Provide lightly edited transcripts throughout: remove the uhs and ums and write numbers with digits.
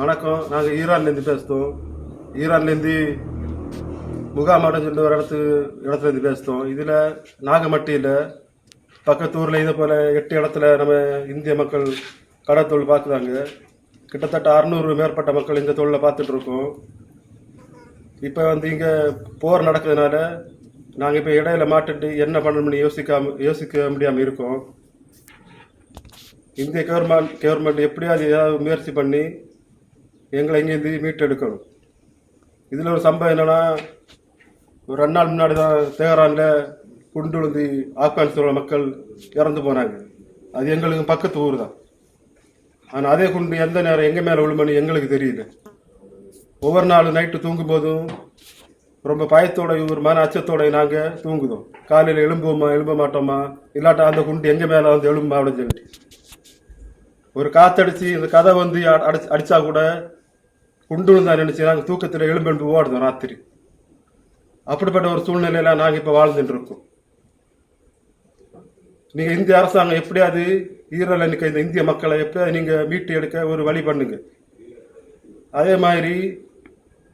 வணக்கம். நாங்கள் ஈரான்லேருந்து பேசுகிறோம். ஈரான்லேருந்து முகாமாடம் சொல்லிட்டு ஒரு இடத்துலேருந்து பேசுகிறோம். இதில் நாகமட்டியில் பக்கத்து ஊரில் இதே போல் 8 இடத்துல நம்ம இந்திய மக்கள் கடத்தொழில் பார்க்குறாங்க. கிட்டத்தட்ட 600 மேற்பட்ட மக்கள் இந்த தொழிலை பார்த்துட்ருக்கோம். இப்போ இங்கே போர் நடக்கிறதுனால நாங்கள் இப்போ இடையில மாட்டுட்டு என்ன பண்ணணும்னு யோசிக்க முடியாமல் இருக்கோம். இந்திய கவர்மெண்ட் எப்படியாவது ஏதாவது முயற்சி பண்ணி எங்களை இங்கேருந்து மீட்டெடுக்கணும். இதில் ஒரு சம்பவம் என்னென்னா, ஒரு 2 நாள் முன்னாடி தான் தெஹரானில் குண்டு விழுந்து ஆப்கானிஸ்தானோட மக்கள் இறந்து போனாங்க. அது எங்களுக்கு பக்கத்து ஊர் தான். ஆனால் அதே குண்டு எந்த நேரம் எங்கள் மேலே விழுமன்னு எங்களுக்கு தெரியல. ஒவ்வொரு நாள் நைட்டு தூங்கும்போதும் ரொம்ப பயத்தோட ஒரு மன அச்சத்தோட நாங்கள் தூங்குதோம். காலையில் எழும்ப மாட்டோமா, இல்லாட்டா அந்த குண்டு எங்கள் மேலே எழும்புமா அப்படின்னு சொல்லிட்டு ஒரு காத்தடிச்சு இந்த கதை அடிச்சா கூட குண்டு தான் நினைச்சு நாங்கள் தூக்கத்தில் எழும்பெழும்பு ஓடுதோம் ராத்திரி. அப்படிப்பட்ட ஒரு சூழ்நிலையில நாங்கள் இப்போ வாழ்ந்துட்டு இருக்கோம். நீங்கள் இந்திய அரசாங்கம் எப்படியாவது ஈரானில் நிற்க இந்த இந்திய மக்களை எப்படியாவது நீங்கள் மீட்டு எடுக்க ஒரு வழி பண்ணுங்க. அதே மாதிரி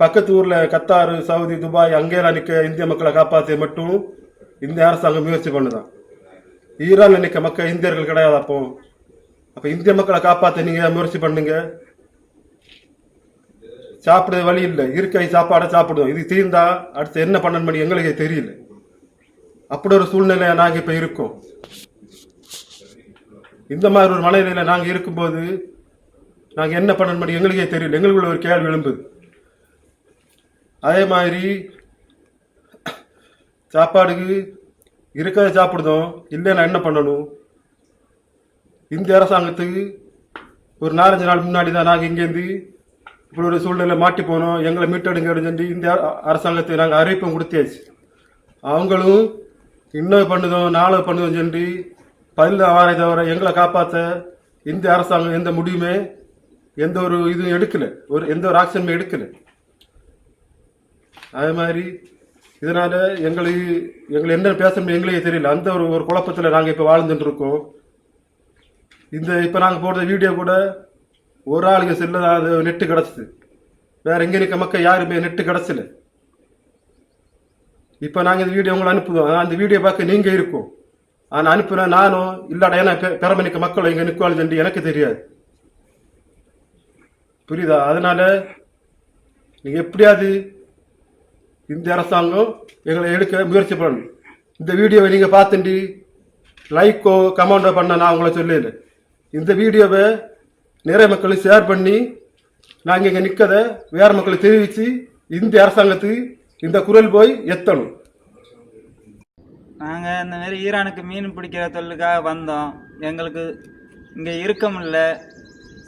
பக்கத்து ஊரில் கத்தார், சவுதி, துபாய் அங்கேலாம் நிற்க இந்திய மக்களை காப்பாற்ற மட்டும் இந்திய அரசாங்கம் முயற்சி பண்ணுதான். ஈரானில் நிற்க மக்கள் இந்தியர்கள் கிடையாது. அப்போ இந்திய மக்களை காப்பாற்ற நீங்கள் முயற்சி பண்ணுங்க. சாப்பிட வழி இல்லை, இருக்கை சாப்பாடை சாப்பிடுவோம். இது தீர்ந்தா அடுத்து என்ன பண்ணணும் எங்களுக்கு தெரியல. அப்படி ஒரு சூழ்நிலை நாங்கள் இப்போ இருக்கோம். இந்த மாதிரி ஒரு மனநிலையில் நாங்கள் இருக்கும்போது நாங்கள் என்ன பண்ணணும் எங்களுக்கே தெரியல. எங்களுக்குள்ள ஒரு கேள்வி எழும்புது. அதே மாதிரி சாப்பாடுக்கு இருக்கிறத சாப்பிடுதோம், இல்லைன்னா என்ன பண்ணணும்? இந்திய அரசாங்கத்துக்கு ஒரு 4-5 நாள் முன்னாடி தான் நாங்கள் இங்கேருந்து இப்படி ஒரு சூழ்நிலை மாட்டி போனோம். எங்களை மீட்டெடுங்க சொல்லி இந்திய அரசாங்கத்துக்கு நாங்கள் அறிவிப்பும் கொடுத்தாச்சு. அவங்களும் இன்னும் பண்ணுதோம், நாளை பண்ணுதோம் சொல்லி பதில் வாரை தவிர எங்களை காப்பாற்ற இந்திய அரசாங்கம் எந்த முடிவுமே எந்த ஒரு இதுவும் எடுக்கலை, எந்த ஒரு ஆக்ஷனுமே எடுக்கலை. அதே மாதிரி இதனால எங்களை என்ன பேசணும் எங்களுக்கே தெரியல. அந்த ஒரு குழப்பத்தில் நாங்கள் இப்போ வாழ்ந்துட்டு இருக்கோம். இப்போ நாங்கள் போடுற வீடியோ கூட ஒரு ஆளுக்கு செல்ல அது நெட்டு கிடச்சிது. வேற எங்கே இருக்க மக்கள் யாருமே நெட்டு கிடச்சில. இப்போ நாங்கள் இந்த வீடியோ உங்களை அனுப்புவோம். அந்த வீடியோ பார்க்க நீங்கள் இருக்கும். ஆனால் அனுப்புனா நானும் இல்லாட ஏன்னா பெறமணிக்க மக்கள் இங்கே நிற்குவாள் சொல்லி எனக்கு தெரியாது. புரியுதா? அதனால நீங்கள் எப்படியாவது இந்திய அரசாங்கம் எங்களை எடுக்க முயற்சி பண்ணணும். இந்த வீடியோவை நீங்கள் பார்த்துட்டு லைக்கோ கமெண்டோ பண்ண நான் உங்களை சொல்லல. இந்த வீடியோவை நிறைய மக்களுக்கு ஷேர் பண்ணி நாங்கள் இங்கே நிற்கதை வேற மக்களுக்கு தெரிவித்து இந்திய அரசாங்கத்துக்கு இந்த குரல் போய் எத்தணும். நாங்கள் இந்த மாதிரி ஈரானுக்கு மீன் பிடிக்கிற தொழிலுக்காக வந்தோம். எங்களுக்கு இங்கே இருக்க முடியல.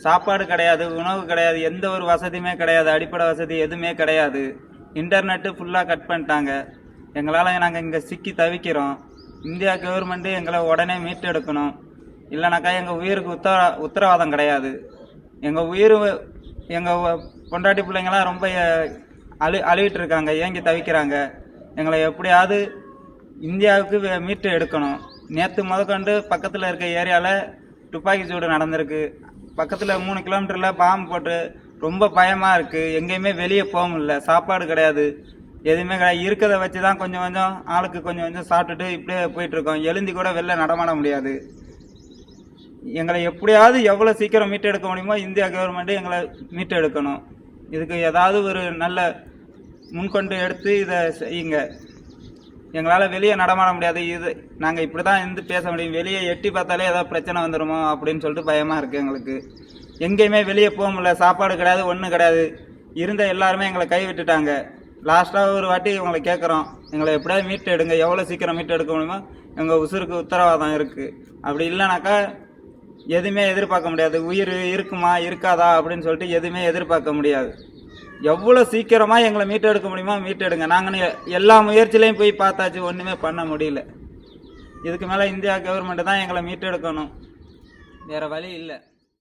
சாப்பாடு கிடையாது, உணவு கிடையாது, எந்த ஒரு வசதியுமே கிடையாது, அடிப்படை வசதி எதுவுமே கிடையாது. இன்டர்நெட்டு ஃபுல்லாக கட் பண்ணிட்டாங்க. எங்களால் நாங்கள் இங்கே சிக்கி தவிக்கிறோம். இந்தியா கவர்மெண்ட்டு எங்களை உடனே மீட்டெடுக்கணும். இல்லைனாக்கா எங்கள் உயிருக்கு உத்தரவாதம் கிடையாது. எங்கள் பொண்டாட்டி பிள்ளைங்களாம் ரொம்ப அழுவிட்டு இருக்காங்க, ஏங்கி தவிக்கிறாங்க. எங்களை எப்படியாவது இந்தியாவுக்கு மீட்டு எடுக்கணும். நேற்று முதற்கொண்டு பக்கத்தில் இருக்க ஏரியாவில் துப்பாக்கி சூடு நடந்திருக்கு. பக்கத்தில் 3 கிலோமீட்டரில் பாம்பு போட்டு ரொம்ப பயமாக இருக்குது. எங்கேயுமே வெளியே போக முடியல. சாப்பாடு கிடையாது, எதுவுமே கிடையாது. இருக்கிறத வச்சு தான் கொஞ்சம் கொஞ்சம் ஆளுக்கு கொஞ்சம் சாப்பிட்டுட்டு இப்படியே போயிட்டுருக்கோம். எழுந்தி கூட வெளில நடமாட முடியாது. எங்களை எப்படியாவது எவ்வளோ சீக்கிரம் மீட்டு எடுக்க முடியுமோ இந்தியா கவர்மெண்ட்டு எங்களை மீட்டு எடுக்கணும். இதுக்கு ஏதாவது ஒரு நல்ல முன்கொண்டு எடுத்து இதை செய்யுங்க. எங்களால் வெளியே நடமாட முடியாது. நாங்கள் இப்படி தான் பேச முடியும். வெளியே எட்டி பார்த்தாலே ஏதாவது பிரச்சனை வந்துடுமோ அப்படின்னு சொல்லிட்டு பயமாக இருக்குது எங்களுக்கு. எங்கேயுமே வெளியே போக முடியல. சாப்பாடு கிடையாது, ஒன்றும் கிடையாது. இருந்த எல்லாருமே எங்களை கை விட்டுட்டாங்க. லாஸ்ட்டாக ஒரு வாட்டி இவங்களை கேட்குறோம், எங்களை எப்படியாவது மீட்டு எடுங்க, எவ்வளோ சீக்கிரம் மீட்டு எடுக்க முடியுமோ எங்கள் உசுருக்கு உத்தரவாதம் இருக்குது. அப்படி இல்லைனாக்கா எதுவுமே எதிர்பார்க்க முடியாது. உயிர் இருக்குமா இருக்காதா அப்படின்னு சொல்லிட்டு எதுவுமே எதிர்பார்க்க முடியாது. எவ்வளோ சீக்கிரமாக எங்களை மீட்டு எடுக்க முடியுமோ மீட்டு எடுங்க. நாங்கள் எல்லா முயற்சியிலையும் போய் பார்த்தாச்சு, ஒன்றுமே பண்ண முடியல. இதுக்கு மேலே இந்தியா கவர்மெண்ட்டு தான் எங்களை மீட்டு எடுக்கணும். வேறு வழி இல்லை.